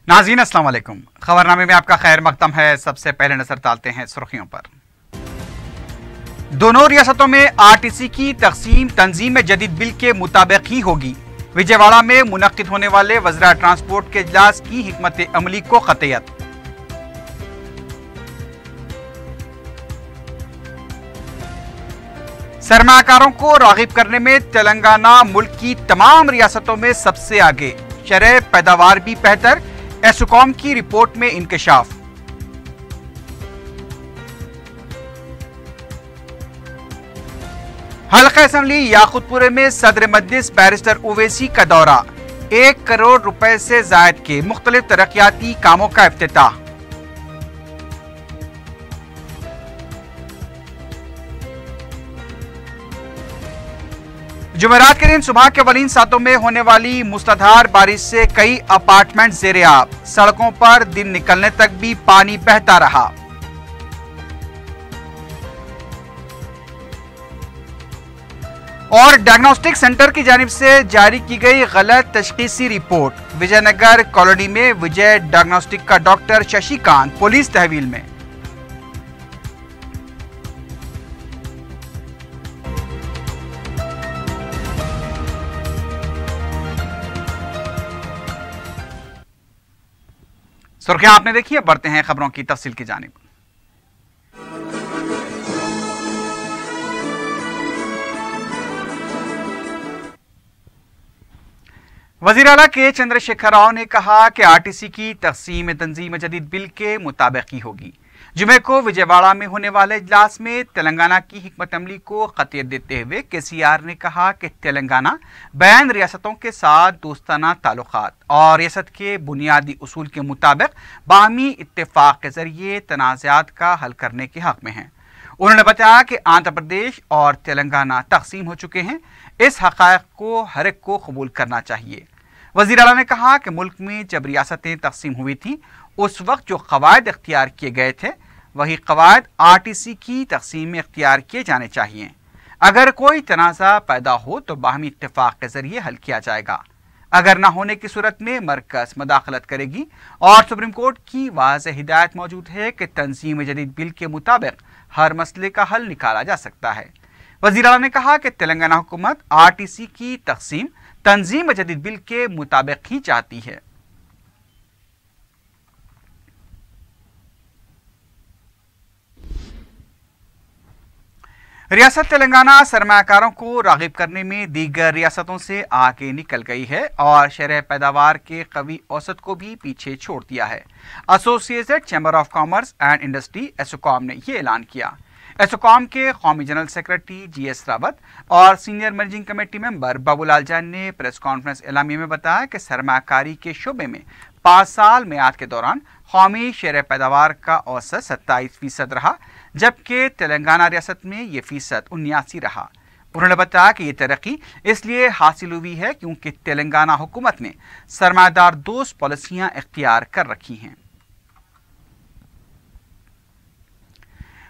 नाज़रीन अस्सलाम वालेकुम। खबरनामे में आपका खैर मकदम है। सबसे पहले नजर डालते हैं सुर्खियों पर। दोनों रियासतों में आरटीसी की तकसीम तंजीम जदीद बिल के मुताबिक ही होगी। विजयवाड़ा में मुनक्किद होने वाले वज़रा ट्रांसपोर्ट के इजलास की हिकमत अमली को क़तईयत। सरमाकारों को राग़िब करने में तेलंगाना मुल्क की तमाम रियासतों में सबसे आगे। शरह पैदावार भी बेहतर, एसोकॉम की रिपोर्ट में इंकशाफ। हल्का असेंबली याकूतपुरे में सदर मजलिस बैरिस्टर ओवैसी का दौरा। 1 करोड़ रुपए से जायद के मुख्तलिफ तरक्याती कामों का इफ्तिताह। जुमेरात के दिन सुबह के वलीन सातों में होने वाली मूसलाधार बारिश से कई अपार्टमेंट ज़ेरे आब। सड़कों पर दिन निकलने तक भी पानी बहता रहा। और डायग्नोस्टिक सेंटर की जानिब से जारी की गई गलत तशखीसी रिपोर्ट। विजयनगर कॉलोनी में विजय डायग्नोस्टिक का डॉक्टर शशिकांत पुलिस तहवील में। सुर्खियां आपने देखी है, बढ़ते हैं खबरों की तफसील की जानिब। वज़ीर आला के चंद्रशेखर राव ने कहा कि आरटीसी की तकसीम तंजीम जदीद बिल के मुताबिक ही होगी। जुमे को विजयवाड़ा में होने वाले इजलास में तेलंगाना की हिकमत अमली को क़तईयत देते हुए केसीआर ने कहा कि तेलंगाना बैन रियासतों के साथ दोस्ताना ताल्लुकात और रियासत के बुनियादी उसूल के मुताबिक बाहमी इत्तेफाक के जरिए तनाज़ात का हल करने के हक में है। उन्होंने बताया कि आंध्र प्रदेश और तेलंगाना तकसीम हो चुके हैं। इस हक़ाइक़ को हर एक को कबूल करना चाहिए। वज़ीर आला ने कहा कि मुल्क में जब रियासतें तकसीम हुई थी उस वक्त जो क़वायद इख्तियार किए गए थे वही क़वायद आरटीसी की तकसीम में इख्तियार किए जाने चाहिए। अगर कोई तनाज़ा पैदा हो तो बाहमी इत्तेफाक के जरिए हल किया जाएगा। अगर ना होने की सूरत में मरकज़ मदाखलत करेगी और सुप्रीम कोर्ट की वाज़ेह हिदायत मौजूद है कि तंजीम जदीद बिल के मुताबिक हर मसले का हल निकाला जा सकता है। वज़ीर आला ने कहा कि तेलंगाना हुकूमत आरटीसी की तकसीम तंजीम जदीद बिल के मुताबिक ही चाहती है। रियासत तेलंगाना सरमाकारों को राग़िब करने में दीगर रियासतों से आगे निकल गई है और शरह पैदावार के कवी औसत को भी पीछे छोड़ दिया है। Associated chamber of commerce and industry ASSOCHAM ने यह ऐलान किया। एसोकॉम के कौमी जनरल सेक्रेटरी GS रावत और senior managing committee member Babulal जान ने प्रेस कॉन्फ्रेंस एलामिया में बताया कि सरमाकारी के शोबे में 5 साल मियाद के दौरान कौमी शरह पैदावार का औसत 27% रहा, जबकि तेलंगाना रियासत में ये फ़ीसद 79 रहा। उन्होंने बताया कि ये तरक्की इसलिए हासिल हुई है क्योंकि तेलंगाना हुकूमत ने सरमादार दोस्त पॉलिसियाँ इख्तियार कर रखी हैं।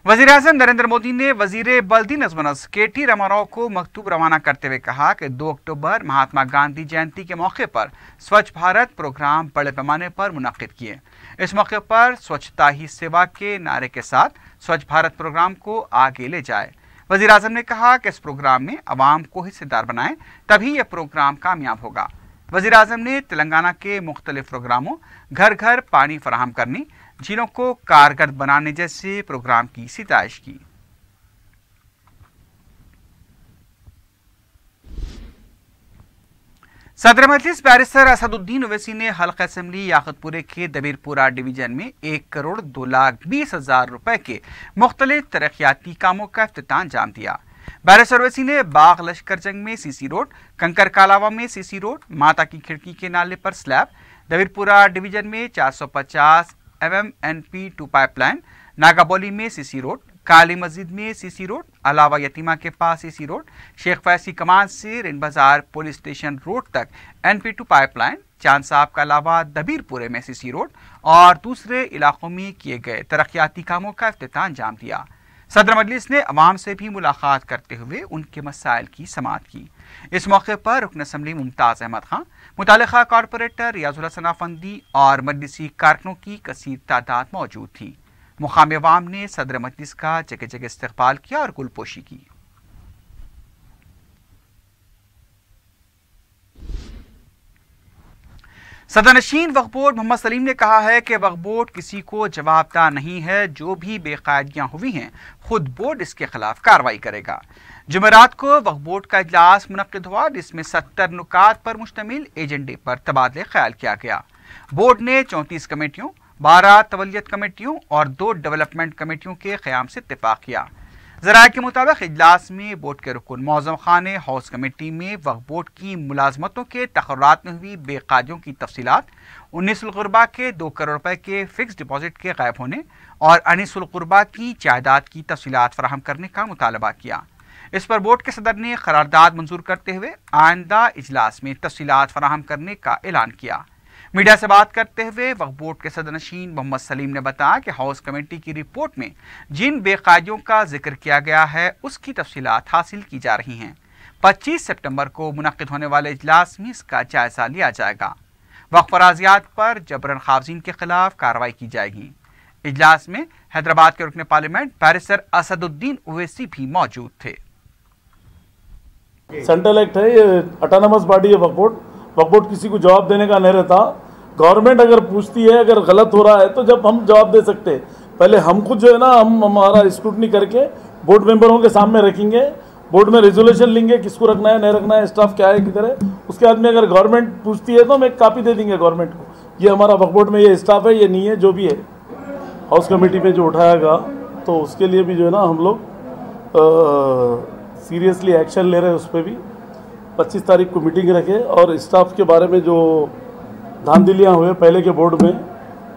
वज़ीर-ए-आज़म नरेंद्र मोदी ने वज़ीर बल्दी नज़्म KT रामाराव को मकतूब रवाना करते हुए कहा कि 2 अक्टूबर महात्मा गांधी जयंती के मौके पर स्वच्छ भारत प्रोग्राम बड़े पैमाने पर मुनक़्क़िद किए। इस मौके पर स्वच्छता ही सेवा के नारे के साथ स्वच्छ भारत प्रोग्राम को आगे ले जाए। वज़ीर-ए-आज़म ने कहा कि इस प्रोग्राम में आवाम को हिस्सेदार बनाएं, तभी यह प्रोग्राम कामयाब होगा। वज़ीर-ए-आज़म ने तेलंगाना के मुख्तलिफ प्रोग्रामों, घर घर पानी फराहम करने, झीलों को कारगर बनाने जैसे प्रोग्राम की सितारिश की। सदर मजलिस बैरिस्टर असदुद्दीन ओवैसी ने हल्का असेंबली याकूतपुरे के दबीरपुरा डिवीजन में 1 करोड़ 2,20,000 रुपए के मुख्तलिफ तरक्याती कामों का इफ्तिताह अंजाम दिया। बैरिस्टर ओवैसी ने बाग लश्करजंग में CC रोड, कंकर कालावा में CC रोड, माता की खिड़की के नाले पर स्लैब, दबीरपुरा डिवीजन में 450 MMNP2 पाइपलाइन, नागाबोली में CC रोड, काली मस्जिद में CC रोड, अलावा यतीमा के पास CC रोड, शेख फैसी कमान से रिन बाजार पुलिस स्टेशन रोड तक NP2 पाइपलाइन, चांद साहब का अलावा दबीरपुरे में CC रोड और दूसरे इलाकों में किए गए तरक्याती कामों का इफ्तिताह अंजाम दिया। सदर मजलिस ने अवाम से भी मुलाकात करते हुए उनके मसाइल की समाअत की। इस मौके पर रुकन असम्बली मुमताज़ अहमद खान, मुतालिका कॉरपोरेटर रियाजुल हसन अफंदी और मजलिसी कारकुनों की कसीर तादाद मौजूद थी। मुकामी अवाम ने सदर मजलिस का जगह जगह इस्तकबाल किया और गुलपोशी की। सदरनशीन वक्फ बोर्ड मोहम्मद सलीम ने कहा है कि वक्फ बोर्ड किसी को जवाबदार नहीं है। जो भी बेकायदगियां हुई हैं खुद बोर्ड इसके खिलाफ कार्रवाई करेगा। जुमेरात को वक्फ बोर्ड का इजलास मुनक्किद हुआ, जिसमें 70 नुकात पर मुश्तमिल एजेंडे पर तबादले ख्याल किया गया। बोर्ड ने 34 कमेटियों, 12 तवलियत कमेटियों और 2 डेवलपमेंट कमेटियों के क़याम से इत्तेफाक किया। ज़राए के मुताबिक इजलास में बोर्ड के रुकन मौज़म खान ने हाउस कमेटी में वक्फ बोर्ड की मुलाजमतों के तक़र्रुरात में हुई बेकायदियों की तफसीलात, उन्नीसुल ग़ुरबा के 2 करोड़ रुपए के फिक्स डिपॉजिट के गायब होने और अनीसुल ग़ुरबा की जायदाद की तफसीलात फराहम करने का मुतालबा किया। इस पर बोर्ड के सदर ने करारदाद मंजूर करते हुए आइंदा इजलास में तफसीलात फराहम करने का ऐलान किया। मीडिया से बात करते हुए वक्फ बोर्ड के सदरनशीन मोहम्मद सलीम ने बताया कि हाउस कमेटी की रिपोर्ट में जिन बेकायदियों का जिक्र किया गया है उसकी तफसीलात हासिल की जा रही हैं। 25 सितंबर को मुनक्किद होने वाले इजलास में इसका जायजा लिया जाएगा। वक्फ अराज़ियात पर जबरन खावजीन के खिलाफ कार्रवाई की जाएगी। इजलास में हैदराबाद के रुकन पार्लियामेंट बैरिस्टर असदुद्दीन ओवैसी भी मौजूद थे। सेंट्रल एक्ट है, ये ऑटोनमस बॉडी है वक्फ बोर्ड। वक्फ बोर्ड किसी को जवाब देने का नहीं रहता। गवर्नमेंट अगर पूछती है, अगर गलत हो रहा है तो जब हम जवाब दे सकते हैं। पहले हम खुद जो है ना, हम हमारा स्क्रूटनी करके बोर्ड मेंबरों के सामने रखेंगे, बोर्ड में रेजोल्यूशन लेंगे किसको रखना है नहीं रखना है, स्टाफ क्या है किधर है। उसके बाद में अगर गवर्नमेंट पूछती है तो हम एक कॉपी दे देंगे गवर्नमेंट को, ये हमारा वक्फ बोर्ड में ये स्टाफ है, ये नहीं है, जो भी है। हाउस कमेटी में जो उठाएगा तो उसके लिए भी जो है ना हम लोग सीरियसली एक्शन ले रहे हैं। उस पर भी 25 तारीख को मीटिंग रखे और स्टाफ के बारे में जो धांधलियाँ हुए पहले के बोर्ड में,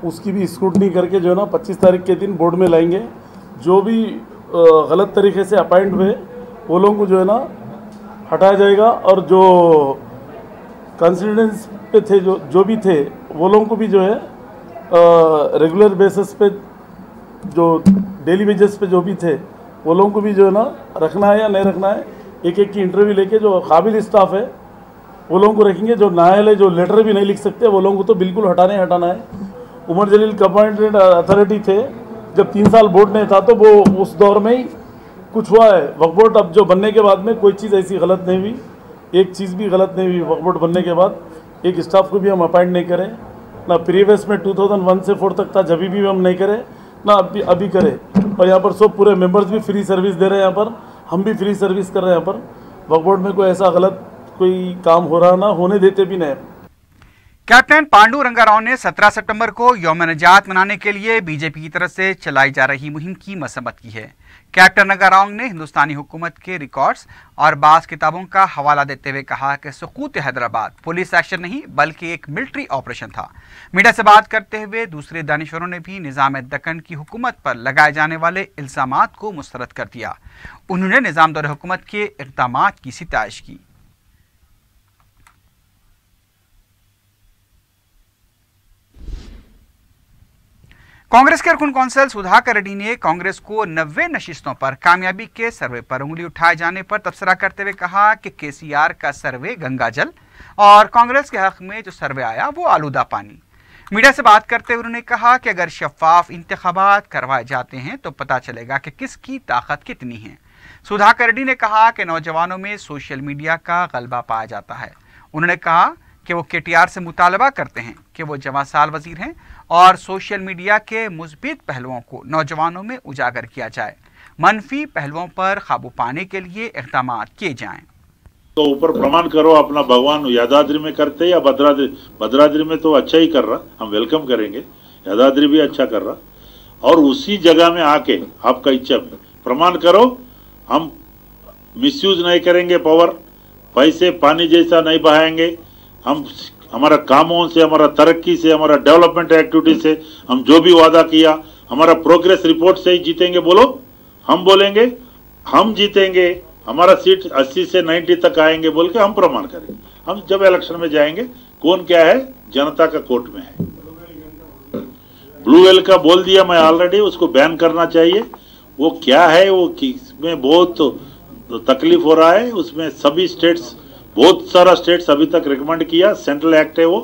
उसकी भी स्क्रूटनी करके जो है ना 25 तारीख के दिन बोर्ड में लाएंगे। जो भी गलत तरीके से अपॉइंट हुए वो लोगों को जो है ना हटाया जाएगा और जो कंसिस्टेंस पे थे जो भी थे वो लोगों को भी जो है रेगुलर बेसिस पे, जो डेली वेजेस पे जो भी थे वो लोगों को भी जो है ना रखना है या नहीं रखना है। एक एक की इंटरव्यू लेके जो काबिल स्टाफ है वो लोगों को रखेंगे। जो नायल है, जो लेटर भी नहीं लिख सकते, वो लोगों को तो बिल्कुल हटाना है। उमर जलील कंपाउंडेंट अथॉरिटी थे, जब 3 साल बोर्ड नहीं था तो वो उस दौर में ही कुछ हुआ है। वक्फ बोर्ड अब जो बनने के बाद में कोई चीज़ ऐसी गलत नहीं हुई, एक चीज़ भी गलत नहीं हुई। वक्फ बोर्ड बनने के बाद एक स्टाफ को भी हम अपॉइंट नहीं करें, ना प्रीवियस में 2001 से 4 तक था जब भी हम नहीं करें, ना अभी करें। और यहाँ पर सब पूरे मेंबर्स भी फ्री सर्विस दे रहे हैं, यहाँ पर हम भी फ्री सर्विस कर रहे हैं। यहाँ पर वक्फ बोर्ड में कोई ऐसा गलत कोई काम हो रहा ना होने देते भी नहीं। कैप्टन पांडु रंगाराव ने 17 सितंबर को यौम निजात मनाने के लिए बीजेपी की तरफ से चलाई जा रही मुहिम की मसम्मत की है। कैप्टन रंगाराव ने हिंदुस्तानी हुकूमत के रिकॉर्ड्स और बाज़ किताबों का हवाला देते हुए कहा कि सुकूत हैदराबाद पुलिस एक्शन नहीं बल्कि एक मिलिट्री ऑपरेशन था। मीडिया से बात करते हुए दूसरे दानिशवरों ने भी निज़ाम दक्कन की हुकूमत पर लगाए जाने वाले इल्ज़ामात को मुस्तरद कर दिया। उन्होंने निज़ाम दौर हुकूमत के इक़दामात की सितारिश की। कांग्रेस के रुकन कौंसल सुधाकर रेड्डी ने कांग्रेस को 90 नशिस्तों पर कामयाबी के सर्वे पर उंगली उठाए जाने पर तबसरा करते हुए कहा कि केसीआर का सर्वे गंगा जल और कांग्रेस के हक में जो सर्वे आया वो आलूदा पानी। मीडिया से बात करते हुए उन्होंने कहा कि अगर शफाफ इंतखाबात करवाए जाते हैं तो पता चलेगा कि किसकी ताकत कितनी है। सुधाकर रेड्डी ने कहा कि नौजवानों में सोशल मीडिया का गलबा पाया जाता है। उन्होंने कहा कि वो केटीआर से मुतालबा करते हैं कि वो जवां साल वजीर हैं और सोशल मीडिया के मुस्बित पहलुओं को नौजवानों में उजागर किया जाए, मनफी पहलुओं पर काबू पाने के लिए इक़दाम किए जाएं। तो ऊपर प्रमाण करो अपना भगवान यादाद्री में करते या भद्राद्री में तो अच्छा ही कर रहा, हम वेलकम करेंगे। यादाद्री भी अच्छा कर रहा और उसी जगह में आके आपका इच्छा प्रमाण करो, हम मिसयूज नहीं करेंगे पावर, पैसे पानी जैसा नहीं बहाएंगे। हम हमारा कामों से, हमारा तरक्की से, हमारा डेवलपमेंट एक्टिविटी से हम जो भी वादा किया, हमारा प्रोग्रेस रिपोर्ट से ही जीतेंगे। बोलो, हम बोलेंगे हम जीतेंगे, हमारा सीट 80 से 90 तक आएंगे बोल के हम प्रमाण करेंगे। हम जब इलेक्शन में जाएंगे, कौन क्या है जनता का कोर्ट में है। ब्लू वेल का बोल दिया मैं ऑलरेडी, उसको बैन करना चाहिए। वो क्या है, वो किसमें बहुत तकलीफ हो रहा है, उसमें सभी स्टेट्स, बहुत सारा स्टेट्स अभी तक रिकमेंड किया, सेंट्रल एक्ट है वो,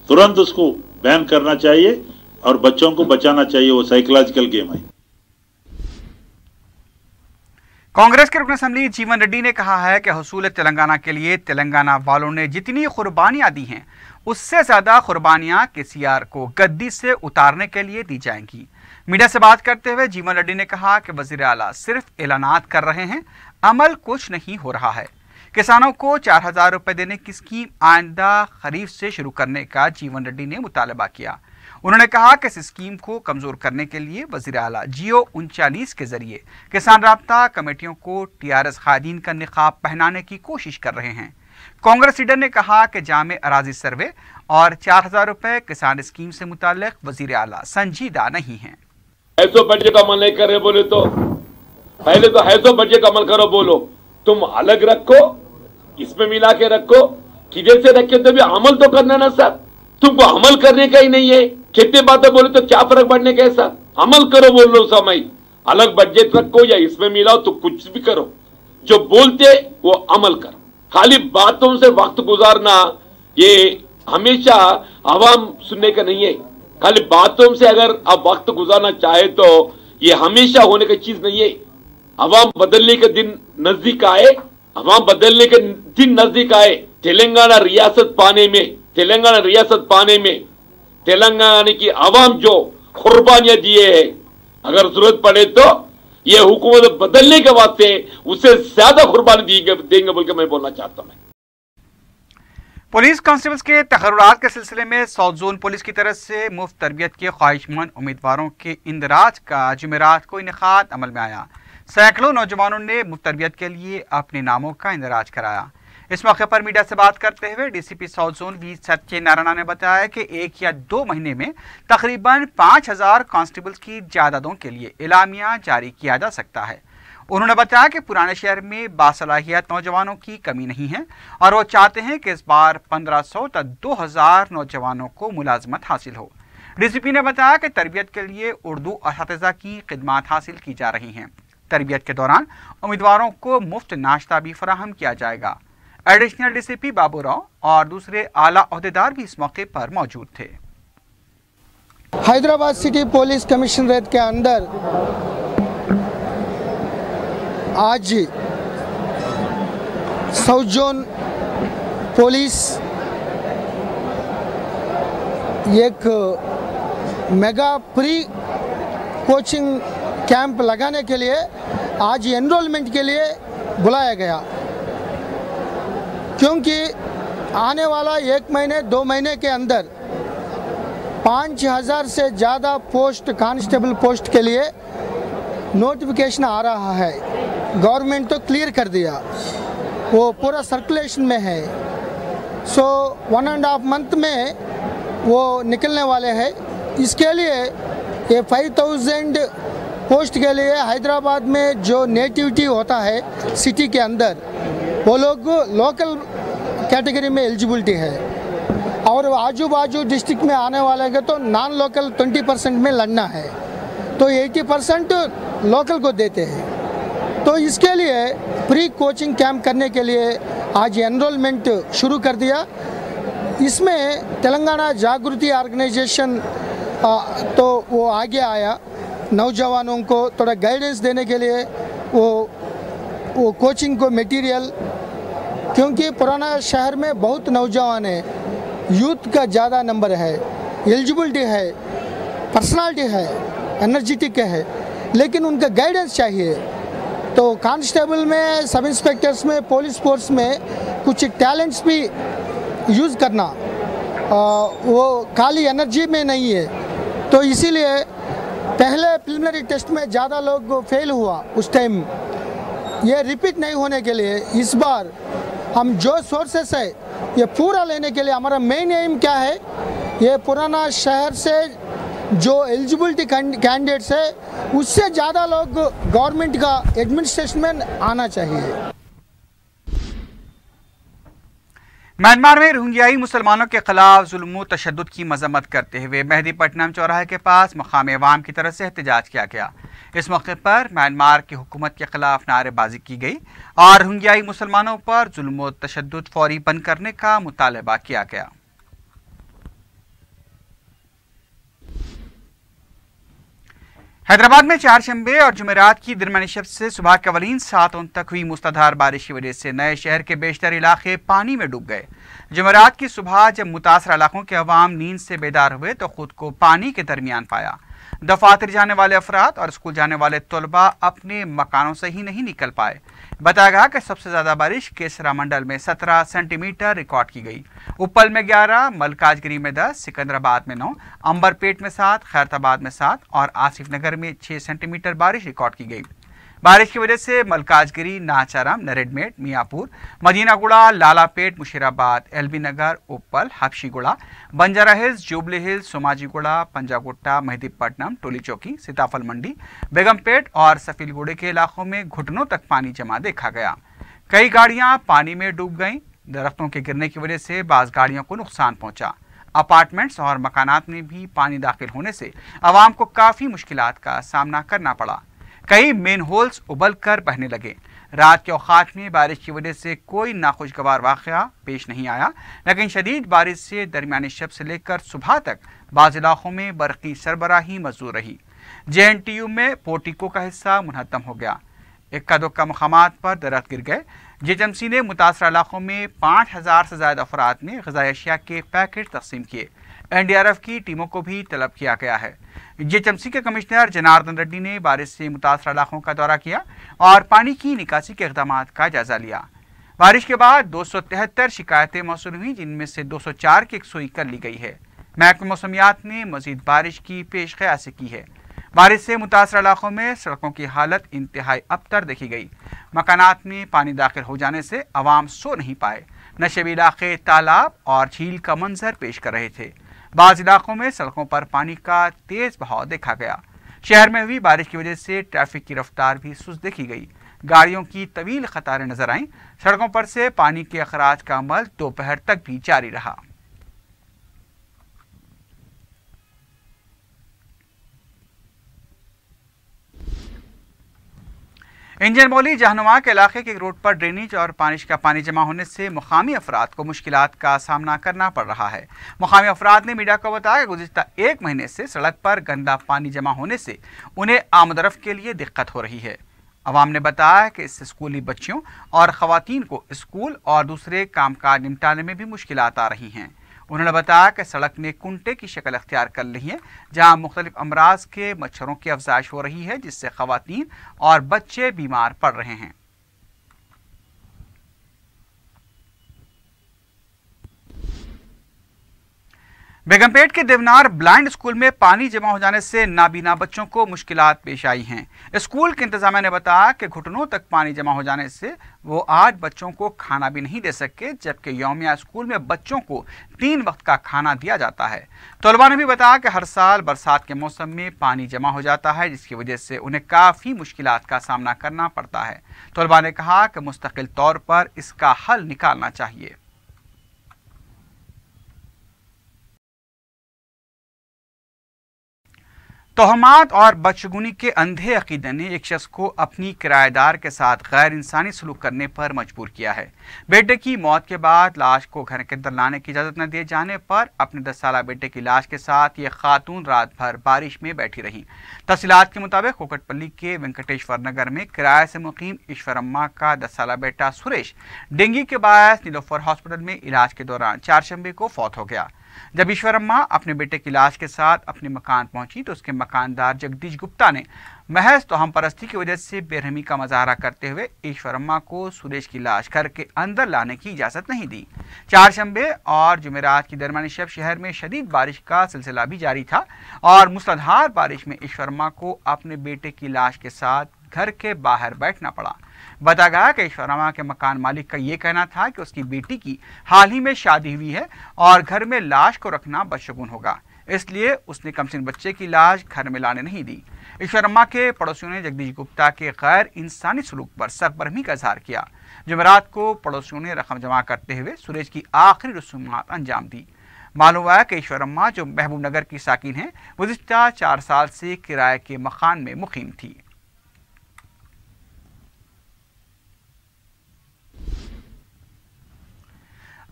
तुरंत उसको बैन करना चाहिए और बच्चों को बचाना चाहिए, वो साइकोलॉजिकल गेम है। कांग्रेस के रुकन असेंबली जीवन रेड्डी ने कहा है कि हुसूल तेलंगाना के लिए तेलंगाना वालों ने जितनी कुर्बानियां दी हैं उससे ज्यादा कुर्बानियां केसीआर को गद्दी से उतारने के लिए दी जाएंगी। मीडिया से बात करते हुए जीवन रेड्डी ने कहा कि वजीर आला सिर्फ ऐलानात कर रहे हैं, अमल कुछ नहीं हो रहा है। किसानों को 4000 रुपए देने की स्कीम आइंदा खरीफ से शुरू करने का जीवन रेड्डी ने मुतालबा किया। उन्होंने कहा कि इस स्कीम को कमजोर करने के लिए वजीर आला जियो 39 के जरिए किसान राब्ता कमेटियों को टीआरएस खादीन का निकाब पहनाने की कोशिश कर रहे हैं। कांग्रेस लीडर ने कहा कि जामे अराजी सर्वे और 4000 रुपए किसान स्कीम से मुताल्लिक वजीर आला संजीदा नहीं है। ऐसो बजट का अमल नहीं कर रहे बोले तो पहले तो ऐसो बजट का अमल करो, बोलो तुम अलग रखो, इसमें मिला के रखो, किधर से रखे तो भी अमल तो करना ना सर, तुमको अमल करने का ही नहीं है। कितनी बातें बोले तो क्या फर्क पड़ने का है सर, अमल करो बोल लो समय, अलग बजट रखो या इसमें मिलाओ तो कुछ भी करो, जो बोलते वो अमल करो। खाली बातों से वक्त गुजारना ये हमेशा आवाम सुनने का नहीं है। खाली बातों से अगर आप वक्त गुजारना चाहे तो ये हमेशा होने की चीज नहीं है। आवाम बदलने के दिन नजदीक आए, आवाम बदलने के दिन नजदीक आए। तेलंगाना रियासत पाने में तेलंगाना की आवाम जो कुर्बानियां दिए हैं, अगर जरूरत पड़े तो ये हुकूमत बदलने के वास्ते उससे ज्यादा कुर्बानी देंगे बोल के मैं बोलना चाहता हूं। पुलिस कांस्टेबल्स के तकर्रुरात के सिलसिले में साउथ जोन पुलिस की तरफ से मुफ्त तरबियत के ख्वाहिशमंद उम्मीदवारों के इंदराज का जुमेरात को इनेकाद अमल में आया। सैकड़ों नौजवानों ने मुफ्त तरबियत के लिए अपने नामों का इंदराज कराया। इस मौके पर मीडिया से बात करते हुए DCP south zone V Satyanarayana ने बताया कि 1 या 2 महीने में तकरीबन 5000 कांस्टेबल्स की जायदादों के लिए एलामिया जारी किया जा सकता है। उन्होंने बताया कि पुराने शहर में बासलाहियत नौजवानों की कमी नहीं है और वो चाहते हैं कि इस बार 1500 तक 2000 नौजवानों को मुलाजमत हासिल हो। डीसीपी ने बताया कि तरबियत के लिए उर्दू असातिज़ा की खिदमात हासिल की जा रही हैं। तरबियत के दौरान उम्मीदवारों को मुफ्त नाश्ता भी फराहम किया जाएगा। एडिशनल डीसीपी बाबू राव और दूसरे आला ओहदेदार भी इस मौके पर मौजूद थे। हैदराबाद सिटी पुलिस कमिश्नरेट के अंदर आज साउथ जोन पुलिस एक मेगा प्री कोचिंग कैंप लगाने के लिए आज एनरोलमेंट के लिए बुलाया गया, क्योंकि आने वाला 1 महीने 2 महीने के अंदर 5000 से ज़्यादा पोस्ट कांस्टेबल पोस्ट के लिए नोटिफिकेशन आ रहा है। गवर्नमेंट तो क्लियर कर दिया, वो पूरा सर्कुलेशन में है। सो 1.5 मंथ में वो निकलने वाले हैं। इसके लिए ये 5000 पोस्ट के लिए हैदराबाद में जो नेटिविटी होता है सिटी के अंदर, वो लोग लोकल कैटेगरी में एलिजिबिलिटी है और आजू बाजू डिस्ट्रिक्ट में आने वाले के तो नॉन लोकल 20% में लड़ना है, तो 80% लोकल को देते हैं। तो इसके लिए प्री कोचिंग कैंप करने के लिए आज एनरोलमेंट शुरू कर दिया। इसमें तेलंगाना जागृति ऑर्गेनाइजेशन तो वो आगे आया, नौजवानों को थोड़ा गाइडेंस देने के लिए वो कोचिंग को मटेरियल, क्योंकि पुराना शहर में बहुत नौजवान है, यूथ का ज़्यादा नंबर है, एलिजिबिलिटी है, पर्सनालिटी है, एनर्जेटिक है, लेकिन उनका गाइडेंस चाहिए। तो कांस्टेबल में, सब इंस्पेक्टर्स में, पुलिस फोर्स में कुछ टैलेंट्स भी यूज़ करना, वो खाली एनर्जी में नहीं है। तो इसीलिए पहले प्रिलिमिनरी टेस्ट में ज़्यादा लोग फेल हुआ उस टाइम, ये रिपीट नहीं होने के लिए इस बार हम जो सोर्सेस है ये पूरा लेने के लिए हमारा मेन एम क्या है, ये पुराना शहर से जो एलिजिबिलिटी कैंडिडेट्स है उससे ज़्यादा लोग गवर्नमेंट का एडमिनिस्ट्रेशन में आना चाहिए। म्यांमार में रोहिंग्याई मुसलमानों के खिलाफ जुल्म तशद्दुद की मजम्मत करते हुए मेहदीपट्टनम चौराहे के पास मकामी अवाम की तरफ से एहतजाज किया गया। इस मौके पर म्यांमार की हुकूमत के खिलाफ नारेबाजी की गई और रोहिंग्याई मुसलमानों पर जुल्म तशद्दुद फौरी बंद करने का मुतालबा किया गया। हैदराबाद में चारशंबे और जुमेरात की दरमियानी शब से सुबह के अवलीन सातों तक हुई मूसलाधार बारिश की वजह से नए शहर के बेशतर इलाके पानी में डूब गए। जुमेरात की सुबह जब मुतासर इलाकों के अवाम नींद से बेदार हुए तो खुद को पानी के दरमियान पाया। दफातर जाने वाले अफराद और स्कूल जाने वाले तलबा अपने मकानों से ही नहीं निकल पाए। बताया गया कि सबसे ज्यादा बारिश केसरा मंडल में 17 सेंटीमीटर रिकॉर्ड की गई। उपल में 11, मलकाजगिरी में 10, सिकंदराबाद में 9, अंबरपेट में 7, खैरताबाद में 7 और आसिफ नगर में 6 सेंटीमीटर बारिश रिकॉर्ड की गई। बारिश की वजह से मलकाजगिरी, नाचाराम, नरेडमेट, मियापुर, मदीनागुड़ा, लालापेट, मुशीराबाद, एलबी नगर, उपल, हबशीगुड़ा, बंजारा हिल्स, जुबली हिल्स, सोमाजीगुड़ा, पंजागुट्टा, मेहदीपट्टनम, टोली चौकी, सीताफल मंडी, बेगमपेट और सफीलगुड़े के इलाकों में घुटनों तक पानी जमा देखा गया। कई गाड़ियां पानी में डूब गईं। दरख्तों के गिरने की वजह से बाज़ गाड़ियों को नुकसान पहुंचा। अपार्टमेंट्स और मकानात में भी पानी दाखिल होने से आवाम को काफ़ी मुश्किलात का सामना करना पड़ा। कई मेन होल्स उबल कर बहने लगे। रात के औकात में बारिश की वजह से कोई नाखुशगवार वाक़या पेश नहीं आया, लेकिन शदीद बारिश से दरमियानी शब से लेकर सुबह तक बाज़ इलाकों में बरक़ी सरबराही मज़दूर रही। JNTU में पोर्टिको का हिस्सा मुनहत्तम हो गया। इक्का दुक्का मकामात पर दरख्त गिर गए। JHMC ने मुतासर इलाकों में 5000 से ज़्यादा अफराद में ग़िज़ाई अशिया के पैकेट तक़सीम किए। NDRF की टीमों को भी तलब किया गया है। JHMC के कमिश्नर जनार्दन रेड्डी ने बारिश से मुतासर इलाकों का दौरा किया और पानी की निकासी के इक़दाम का जायजा लिया। बारिश के बाद 273 शिकायतें मौसूल हुई, जिनमें से 204 की यकसुई कर ली गई है। महकमा मौसमियात ने मज़ीद बारिश की पेश क़यासी की है। बारिश से मुतासर इलाकों में सड़कों की हालत इंतहाई अबतर देखी गई। मकानात में पानी दाखिल हो जाने से अवाम सो नहीं पाए। नशेबी इलाके तालाब और झील का मंजर पेश कर रहे थे। बाज़ इलाकों में सड़कों पर पानी का तेज बहाव देखा गया। शहर में हुई बारिश की वजह से ट्रैफिक की रफ्तार भी सुस्त देखी गई। गाड़ियों की तवील कतारें नजर आईं। सड़कों पर से पानी के अखराज का अमल दोपहर तक भी जारी रहा। इंजन मौली जहनुमा के इलाके के रोड पर ड्रेनेज और बारिश का पानी जमा होने से मुकामी अफराद को मुश्किलात का सामना करना पड़ रहा है। मुकामी अफराद ने मीडिया को बताया कि गुज़िश्ता 1 महीने से सड़क पर गंदा पानी जमा होने से उन्हें आमदरफ़्त के लिए दिक्कत हो रही है। अवाम ने बताया कि इससे स्कूली बच्चियों और ख़वातीन को स्कूल और दूसरे कामकाज निपटाने में भी मुश्किलात आ रही हैं। उन्होंने बताया कि सड़क ने कुंटे की शक्ल अख्तियार कर ली है, जहां मुख्तलिफ अमराज के मच्छरों की अफजाइश हो रही है, जिससे ख़वातीन और बच्चे बीमार पड़ रहे हैं। बेगमपेट के देवनार ब्लाइंड स्कूल में पानी जमा हो जाने से नाबीना बच्चों को मुश्किलात पेश आई हैं। स्कूल के इंतजामिया ने बताया कि घुटनों तक पानी जमा हो जाने से वो आज बच्चों को खाना भी नहीं दे सके, जबकि यौमिया स्कूल में बच्चों को 3 वक्त का खाना दिया जाता है। तलबा ने भी बताया कि हर साल बरसात के मौसम में पानी जमा हो जाता है, जिसकी वजह से उन्हें काफ़ी मुश्किलात का सामना करना पड़ता है। तलबा ने कहा कि मुस्तकिल तौर पर इसका हल निकालना चाहिए। तोहमात और बदशगुनी के अंधे अकीदे ने एक शख्स को अपनी किराएदार के साथ गैर इंसानी सलूक करने पर मजबूर किया है। बेटे की मौत के बाद लाश को घर के अंदर लाने की इजाज़त न दिए जाने पर अपने 10 साला बेटे की लाश के साथ ये खातून रात भर बारिश में बैठी रही। तफसीलात के मुताबिक कोकटपल्ली के वेंकटेश्वर नगर में किराए से मुकीम ईश्वरम्मा का 10 साला बेटा सुरेश डेंगू के बायस नीलोफर हॉस्पिटल में इलाज के दौरान चारशंबे को फौत हो गया। जब ईश्वरम्मा अपने बेटे की लाश के साथ अपने मकान पहुंची तो उसके मकानदार जगदीश गुप्ता ने महज तोहम परस्ती की वजह से बेरहमी का मुजाहरा करते हुए ईश्वरम्मा को सुरेश की लाश घर के अंदर लाने की इजाज़त नहीं दी। चारशंबे और जुमेरात की दरमियानी शब शहर में शदीद बारिश का सिलसिला भी जारी था और मूसलाधार बारिश में ईश्वरम्मा को अपने बेटे की लाश के साथ घर के बाहर बैठना पड़ा। बताया गया कि ईश्वरम्मा के मकान मालिक का ये कहना था कि उसकी बेटी की हाल ही में शादी हुई है और घर में लाश को रखना बदशगुन होगा। इसलिए उसने कमसिन बच्चे की लाश घर में लाने नहीं दी। ईश्वरम्मा के पड़ोसियों ने जगदीश गुप्ता के गैर इंसानी सलूक पर सख्त बरहमी का इजहार किया। जुमेरात को पड़ोसियों ने रकम जमा करते हुए सूरज की आखिरी रसूमात अंजाम दी। मालूम हुआ कि ईश्वरम्मा, जो महबूब नगर की साकिन है, गुज़िश्ता 4 साल से किराए के मकान में मुकीम थी।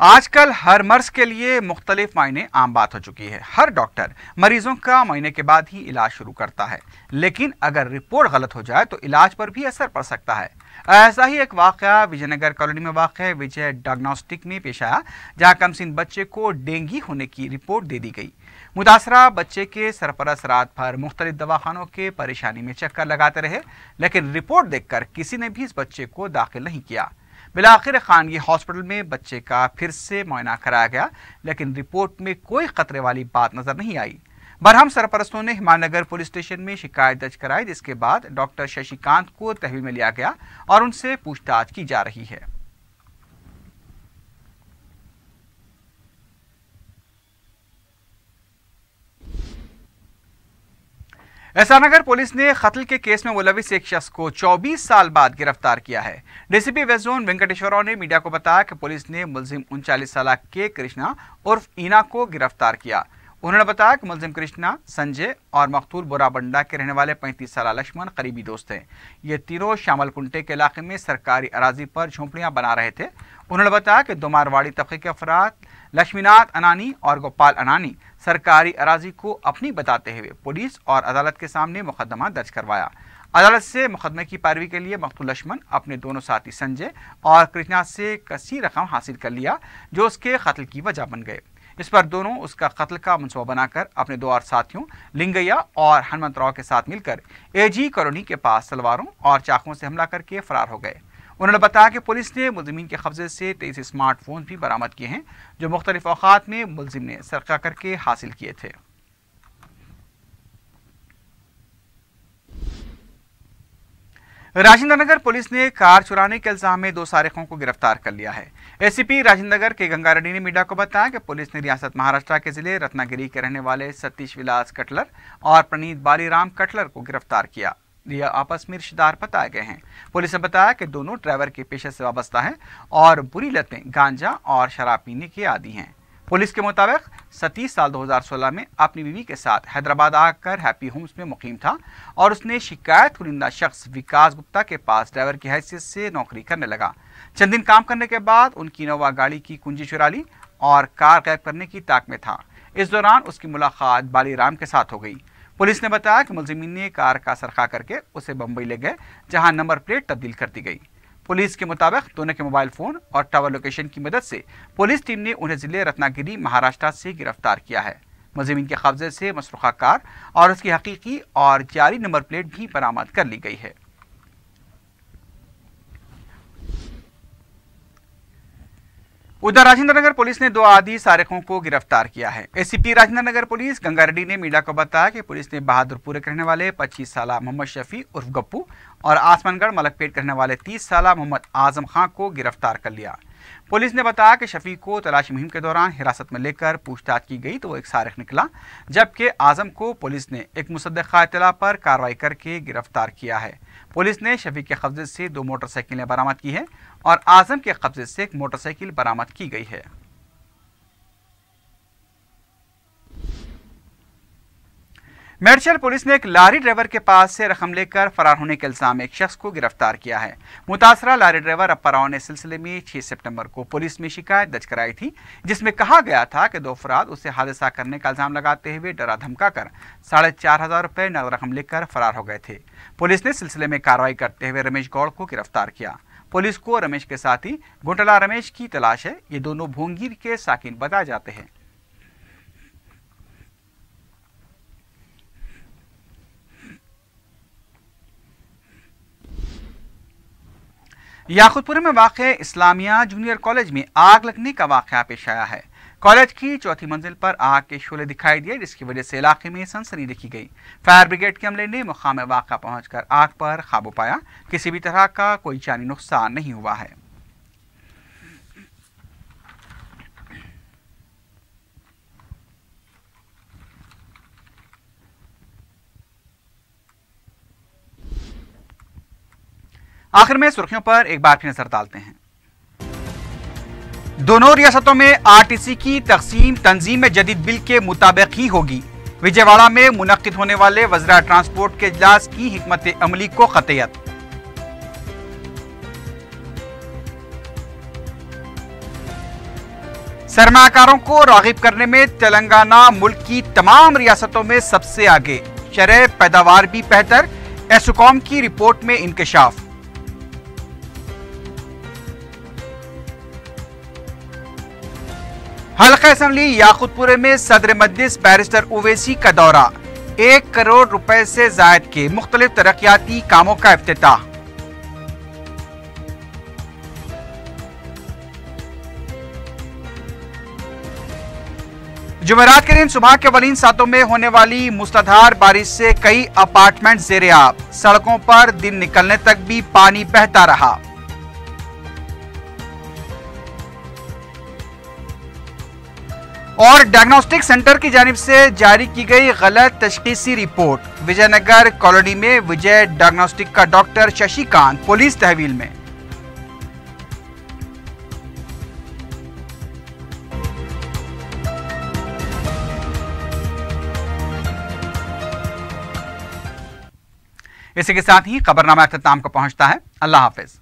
आजकल हर मर्ज के लिए मुख्तलिफ मायने आम बात हो चुकी है। हर डॉक्टर मरीजों का महीने के बाद ही इलाज शुरू करता है, लेकिन अगर रिपोर्ट गलत हो जाए तो इलाज पर भी असर पड़ सकता है। ऐसा ही एक वाक़या विजयनगर कॉलोनी में वाक़ विजय डायग्नोस्टिक में पेश आया, जहां कमसिन बच्चे को डेंगू होने की रिपोर्ट दे दी गई। मुतासरा बच्चे के सरपरस्त रात भर मुख्तलिफ दवाखानों के परेशानी में चक्कर लगाते रहे, लेकिन रिपोर्ट देखकर किसी ने भी इस बच्चे को दाखिल नहीं किया। बिलाखिर खानगी हॉस्पिटल में बच्चे का फिर से मुआयना कराया गया, लेकिन रिपोर्ट में कोई खतरे वाली बात नजर नहीं आई। बरहम सरपरस्तों ने हिमानगर पुलिस स्टेशन में शिकायत दर्ज कराई, जिसके बाद डॉक्टर शशिकांत को तहवील में लिया गया और उनसे पूछताछ की जा रही है। एहसानगर पुलिस ने कत्ल के केस में मुलविस एक शख्स को 24 साल बाद गिरफ्तार किया है। डीसीपी वेस्ट जोन वेंकटेश्वरराव ने मीडिया को बताया कि पुलिस ने मुलजिम 39 साल के कृष्णा उर्फ ईना को गिरफ्तार किया। उन्होंने बताया कि मुलजिम कृष्णा, संजय और मकतूल बोराबंडा के रहने वाले 35 साल लक्ष्मण करीबी दोस्त हैं। ये तीनों शामल कुंटे के इलाके में सरकारी अराजी पर झोंपड़ियां बना रहे थे। उन्होंने बताया कि दो मारवाड़ी तबके के अफराद लक्ष्मीनाथ अनानी और गोपाल अनानी सरकारी अराजी को अपनी बताते हुए पुलिस और अदालत के सामने मुकदमा दर्ज करवाया। अदालत से मुकदमे की पैरवी के लिए मकतूल लक्ष्मण अपने दोनों साथी संजय और कृष्णा से कसी रकम हासिल कर लिया, जो उसके कत्ल की वजह बन गए। इस पर दोनों उसका कत्ल का मंसूबा बनाकर अपने 2 और साथियों लिंगैया और हनुमंतराव के साथ मिलकर एजी कॉलोनी के पास तलवारों और चाकुओं से हमला करके फरार हो गए। उन्होंने बताया कि पुलिस ने मुलजिमीन के कब्जे से 23 स्मार्टफोन भी बरामद किए हैं, जो मुख्तलिफ औकात में मुलजिम ने सरका करके हासिल किए थे। राजेंद्र नगर पुलिस ने कार चुराने के इल्जाम में 2 सारिकों को गिरफ्तार कर लिया है। एसीपी राजेंद्र नगर के गंगा रेड्डी ने मीडिया को बताया कि पुलिस ने रियासत महाराष्ट्र के जिले रत्नागिरी के रहने वाले सतीश विलास कटलर और प्रणीत बालीराम कटलर को गिरफ्तार किया। ये आपस में रिश्तेदार बताए गए हैं। पुलिस ने बताया कि दोनों ड्राइवर के पेशे से वाबस्ता हैं और बुरी लतें गांजा और शराब पीने के आदी हैं। पुलिस के मुताबिक सतीश साल 2016 में अपनी बीवी के साथ हैदराबाद आकर हैप्पी होम्स में मुकीम था और उसने शिकायत कुनिंदा शख्स विकास गुप्ता के पास ड्राइवर की हैसियत से नौकरी करने लगा। चंद दिन काम करने के बाद उनकी इनोवा गाड़ी की कुंजी चुरा ली और कार गायब करने की ताक में था। इस दौरान उसकी मुलाकात बालीराम के साथ हो गई। पुलिस ने बताया कि मुलजिमीन ने कार का सरखा करके उसे बंबई ले गए, जहां नंबर प्लेट तब्दील कर दी गई। पुलिस के मुताबिक दोनों के मोबाइल फोन और टावर लोकेशन की मदद से पुलिस टीम ने उन्हें जिले रत्नागिरी महाराष्ट्र से गिरफ्तार किया है। मुलजिमीन के कब्जे से मसरूखा कार और उसकी हकीकी और जारी नंबर प्लेट भी बरामद कर ली गई है। उधर राजेंद्र नगर पुलिस ने 2 आदि सारिकों को गिरफ्तार किया है। एसीपी राजेंद्र नगर पुलिस गंगा रेड्डी ने मीडिया को बताया कि पुलिस ने बहादुरपुर के रहने वाले 25 साल मोहम्मद शफी उर्फ गप्पू और आसमानगढ़ मलकपेट के रहने वाले 30 साल मोहम्मद आजम खां को गिरफ्तार कर लिया। पुलिस ने बताया कि शफी को तलाशी मुहिम के दौरान हिरासत में लेकर पूछताछ की गई तो वो एक सारिक निकला, जबकि आजम को पुलिस ने एक मुसद्दक़ा इत्तला पर कार्रवाई करके गिरफ्तार किया है। पुलिस ने शफी के कब्जे से 2 मोटरसाइकिलें बरामद की है और आजम के कब्जे से एक मोटरसाइकिल बरामद की गई है। मेडशल पुलिस ने एक लारी ड्राइवर के पास से रकम लेकर फरार होने के इल्जाम में एक शख्स को गिरफ्तार किया है। मुतासरा लारी ड्राइवर अप्पराव ने सिलसिले में 6 सितंबर को पुलिस में शिकायत दर्ज कराई थी, जिसमें कहा गया था कि 2 अफराद उसे हादसा करने का इल्जाम लगाते हुए डरा धमका कर 4,500 रुपये नकद रकम लेकर फरार हो गए थे। पुलिस ने सिलसिले में कार्रवाई करते हुए रमेश गौड़ को गिरफ्तार किया। पुलिस को रमेश के साथी गुंटला रमेश की तलाश है। ये दोनों भोंगीर के साकिन बताए जाते हैं। याकुतपुर में वाक़े इस्लामिया जूनियर कॉलेज में आग लगने का वाक़या पेश आया है। कॉलेज की 4थी मंजिल पर आग के शोले दिखाई दिए, जिसकी वजह से इलाके में सनसनी देखी गई। फायर ब्रिगेड के अमले ने मुकाम वाक़ा पहुंचकर आग पर काबू पाया। किसी भी तरह का कोई जानी नुकसान नहीं हुआ है। आखिर में सुर्खियों पर एक बार फिर नजर डालते हैं। दोनों रियासतों में आरटीसी की तकसीम तंजीम जदीद बिल के मुताबिक ही होगी। विजयवाड़ा में मुनक्किद होने वाले वज़रा ट्रांसपोर्ट के इजलास की हिकमत अमली को क़तईयत। सरमाकारों को राग़िब करने में तेलंगाना मुल्क की तमाम रियासतों में सबसे आगे, शरह पैदावार भी बेहतर, एसोकॉम की रिपोर्ट में इंकशाफ। हल्का असेंबली याकूतपुरे में सदर मजलिस बैरिस्टर ओवैसी का दौरा, 1 करोड़ रुपए से जायद के मुख्तलिफ तरक्याती कामों का इफ्तिताह। जुमेरात के दिन सुबह के अवलीन सातों में होने वाली मूसलाधार बारिश से कई अपार्टमेंट ज़ेर-ए-आब, सड़कों पर दिन निकलने तक भी पानी बहता रहा। और डायग्नोस्टिक सेंटर की जानिब से जारी की गई गलत तशखीसी रिपोर्ट, विजयनगर कॉलोनी में विजय डायग्नोस्टिक का डॉक्टर शशिकांत पुलिस तहवील में। इसी के साथ ही खबरनामा अख्ताम को पहुंचता है। अल्लाह हाफिज।